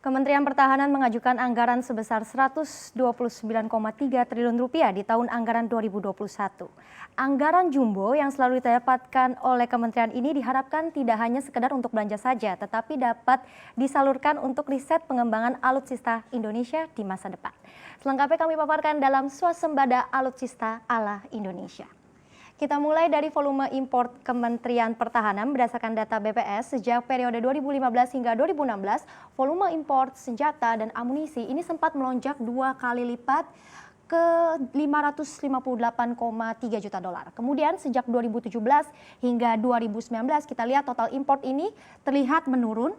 Kementerian Pertahanan mengajukan anggaran sebesar Rp129,3 triliun di tahun anggaran 2021. Anggaran jumbo yang selalu didapatkan oleh kementerian ini diharapkan tidak hanya sekedar untuk belanja saja, tetapi dapat disalurkan untuk riset pengembangan alutsista Indonesia di masa depan. Selengkapnya kami paparkan dalam Swasembada Alutsista ala Indonesia. Kita mulai dari volume impor Kementerian Pertahanan berdasarkan data BPS sejak periode 2015 hingga 2016, volume impor senjata dan amunisi ini sempat melonjak 2 kali lipat ke 558,3 juta dolar. Kemudian sejak 2017 hingga 2019 kita lihat total impor ini terlihat menurun.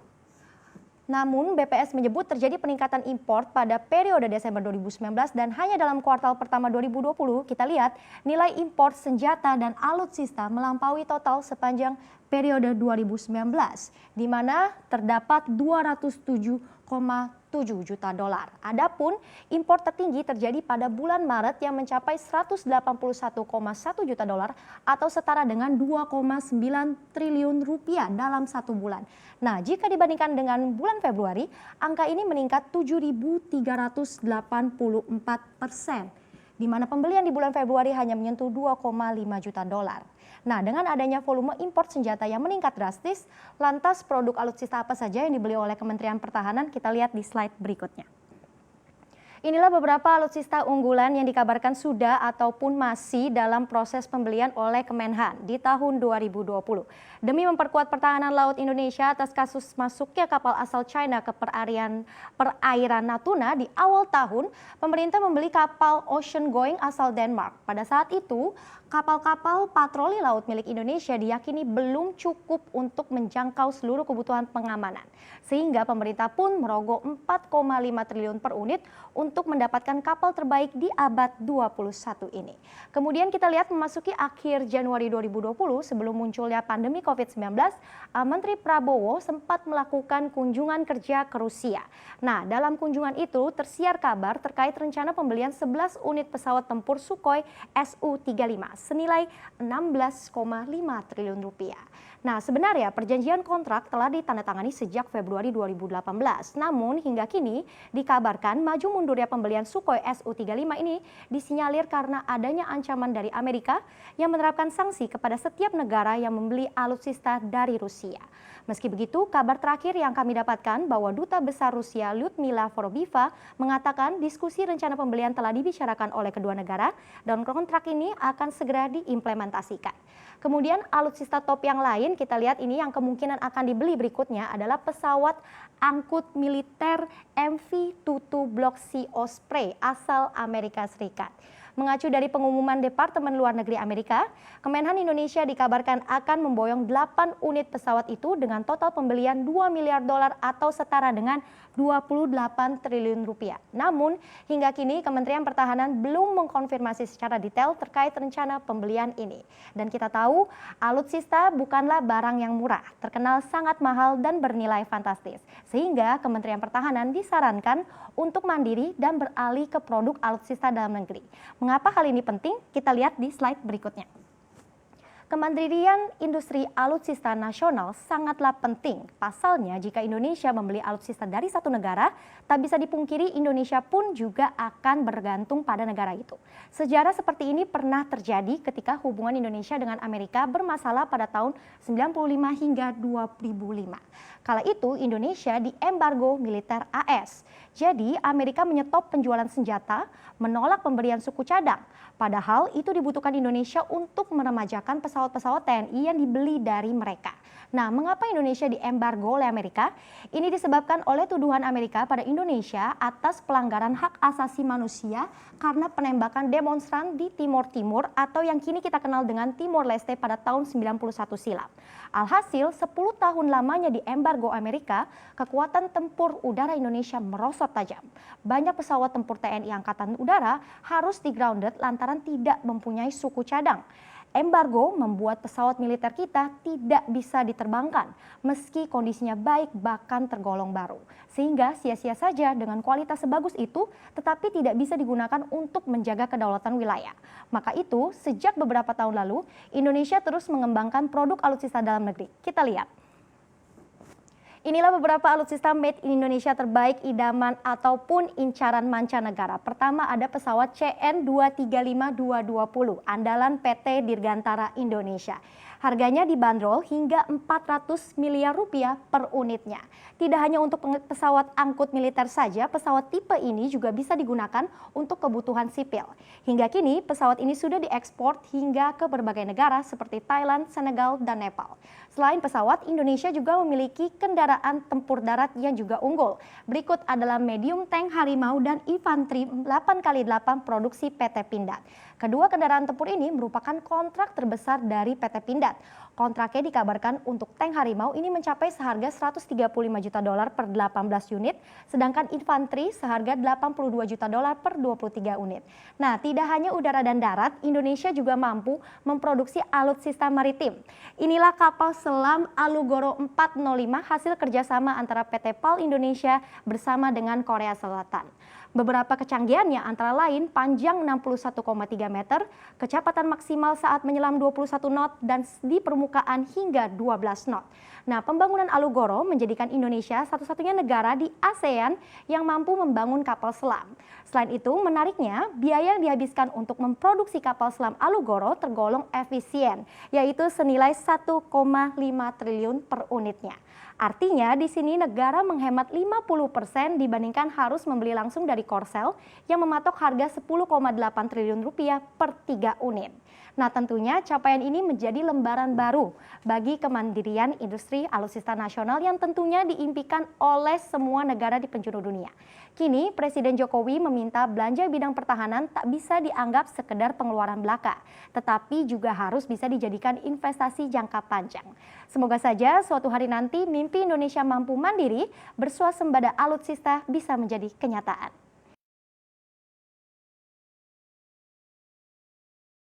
Namun BPS menyebut terjadi peningkatan impor pada periode Desember 2019 dan hanya dalam kuartal pertama 2020 kita lihat nilai impor senjata dan alutsista melampaui total sepanjang periode 2019 di mana terdapat 207,7 juta dolar. Adapun impor tertinggi terjadi pada bulan Maret yang mencapai 181,1 juta dolar atau setara dengan 2,9 triliun rupiah dalam satu bulan. Nah, jika dibandingkan dengan bulan Februari, angka ini meningkat 7.384%, di mana pembelian di bulan Februari hanya menyentuh 2,5 juta dolar. Nah, dengan adanya volume impor senjata yang meningkat drastis, lantas produk alutsista apa saja yang dibeli oleh Kementerian Pertahanan? Kita lihat di slide berikutnya. Inilah beberapa alutsista unggulan yang dikabarkan sudah ataupun masih dalam proses pembelian oleh Kemenhan di tahun 2020. Demi memperkuat pertahanan laut Indonesia atas kasus masuknya kapal asal China ke perairan Natuna di awal tahun, pemerintah membeli kapal ocean going asal Denmark. Pada saat itu, kapal-kapal patroli laut milik Indonesia diyakini belum cukup untuk menjangkau seluruh kebutuhan pengamanan. Sehingga pemerintah pun merogoh 4,5 triliun per unit untuk mendapatkan kapal terbaik di abad 21 ini. Kemudian kita lihat memasuki akhir Januari 2020 sebelum munculnya pandemi COVID-19, Menteri Prabowo sempat melakukan kunjungan kerja ke Rusia. Nah, dalam kunjungan itu tersiar kabar terkait rencana pembelian 11 unit pesawat tempur Sukhoi Su-35 senilai 16,5 triliun rupiah. Nah, sebenarnya perjanjian kontrak telah ditandatangani sejak Februari 2018. Namun hingga kini dikabarkan maju mundurnya pembelian Sukhoi Su-35 ini disinyalir karena adanya ancaman dari Amerika yang menerapkan sanksi kepada setiap negara yang membeli alutsista dari Rusia. Meski begitu, kabar terakhir yang kami dapatkan bahwa Duta Besar Rusia Lyudmila Vorobiva mengatakan diskusi rencana pembelian telah dibicarakan oleh kedua negara dan kontrak ini akan segera diimplementasikan. Kemudian alutsista top yang lain kita lihat ini yang kemungkinan akan dibeli berikutnya adalah pesawat angkut militer MV-22 Block C Osprey asal Amerika Serikat. Mengacu dari pengumuman Departemen Luar Negeri Amerika, Kemenhan Indonesia dikabarkan akan memboyong 8 unit pesawat itu dengan total pembelian 2 miliar dolar atau setara dengan 28 triliun rupiah. Namun, hingga kini Kementerian Pertahanan belum mengkonfirmasi secara detail terkait rencana pembelian ini. Dan kita tahu, alutsista bukanlah barang yang murah, terkenal sangat mahal dan bernilai fantastis. Sehingga Kementerian Pertahanan disarankan untuk mandiri dan beralih ke produk alutsista dalam negeri. Mengapa hal ini penting? Kita lihat di slide berikutnya. Kementerian Industri Alutsista Nasional sangatlah penting. Pasalnya, jika Indonesia membeli alutsista dari satu negara, tak bisa dipungkiri Indonesia pun juga akan bergantung pada negara itu. Sejarah seperti ini pernah terjadi ketika hubungan Indonesia dengan Amerika bermasalah pada tahun 95 hingga 2005. Kala itu Indonesia diembargo militer AS. Jadi Amerika menyetop penjualan senjata, menolak pemberian suku cadang. Padahal itu dibutuhkan Indonesia untuk meremajakan pesawat-pesawat TNI yang dibeli dari mereka. Nah, mengapa Indonesia diembargo oleh Amerika? Ini disebabkan oleh tuduhan Amerika pada Indonesia atas pelanggaran hak asasi manusia karena penembakan demonstran di Timor Timur atau yang kini kita kenal dengan Timor Leste pada tahun 91 silam. Alhasil 10 tahun lamanya diembargo Amerika, kekuatan tempur udara Indonesia merosot tajam. Banyak pesawat tempur TNI Angkatan Udara harus di-grounded lantaran tidak mempunyai suku cadang. Embargo membuat pesawat militer kita tidak bisa diterbangkan meski kondisinya baik bahkan tergolong baru. Sehingga sia-sia saja dengan kualitas sebagus itu tetapi tidak bisa digunakan untuk menjaga kedaulatan wilayah. Maka itu sejak beberapa tahun lalu Indonesia terus mengembangkan produk alutsista dalam negeri. Kita lihat. Inilah beberapa alutsista made in Indonesia terbaik, idaman ataupun incaran mancanegara. Pertama ada pesawat CN-235-220, andalan PT Dirgantara Indonesia. Harganya dibanderol hingga 400 miliar rupiah per unitnya. Tidak hanya untuk pesawat angkut militer saja, pesawat tipe ini juga bisa digunakan untuk kebutuhan sipil. Hingga kini pesawat ini sudah diekspor hingga ke berbagai negara seperti Thailand, Senegal, dan Nepal. Selain pesawat, Indonesia juga memiliki kendaraan tempur darat yang juga unggul. Berikut adalah medium tank Harimau dan infanteri 8x8 produksi PT Pindad. Kedua kendaraan tempur ini merupakan kontrak terbesar dari PT Pindad. Kontraknya dikabarkan untuk tank Harimau ini mencapai seharga $135 juta per 18 unit, sedangkan infanteri seharga $82 juta per 23 unit. Nah, tidak hanya udara dan darat, Indonesia juga mampu memproduksi alutsista maritim. Inilah kapal selam Alugoro 405 hasil kerjasama antara PT PAL Indonesia bersama dengan Korea Selatan. Beberapa kecanggihannya antara lain panjang 61,3 meter, kecepatan maksimal saat menyelam 21 knot dan di permukaan hingga 12 knot. Nah, pembangunan Alugoro menjadikan Indonesia satu-satunya negara di ASEAN yang mampu membangun kapal selam. Selain itu, menariknya, biaya yang dihabiskan untuk memproduksi kapal selam Alugoro tergolong efisien, yaitu senilai 1,5 triliun per unitnya. Artinya di sini negara menghemat 50% dibandingkan harus membeli langsung dari Korsel yang mematok harga 10,8 triliun rupiah per 3 unit. Nah, tentunya capaian ini menjadi lembaran baru bagi kemandirian industri alutsista nasional yang tentunya diimpikan oleh semua negara di penjuru dunia. Kini Presiden Jokowi meminta belanja bidang pertahanan tak bisa dianggap sekedar pengeluaran belaka, tetapi juga harus bisa dijadikan investasi jangka panjang. Semoga saja suatu hari nanti mimpi Indonesia mampu mandiri, bersuasembada alutsista bisa menjadi kenyataan.